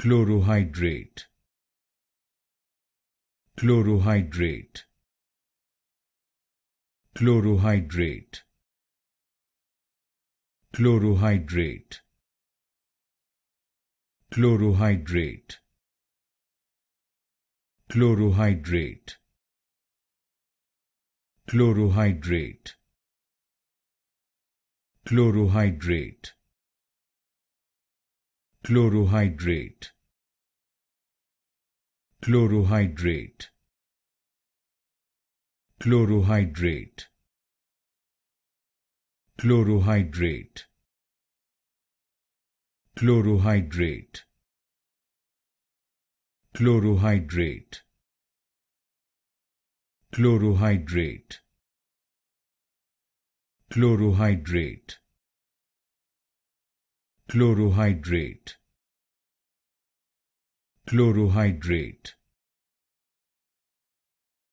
Chlorohydrate, chlorohydrate, chlorohydrate, chlorohydrate, chlorohydrate, chlorohydrate, chlorohydrate, chlorohydrate, chlorohydrate, chlorohydrate, chlorohydrate, chlorohydrate, chlorohydrate, chlorohydrate, chlorohydrate, chlorohydrate, chlorohydrate, chlorohydrate,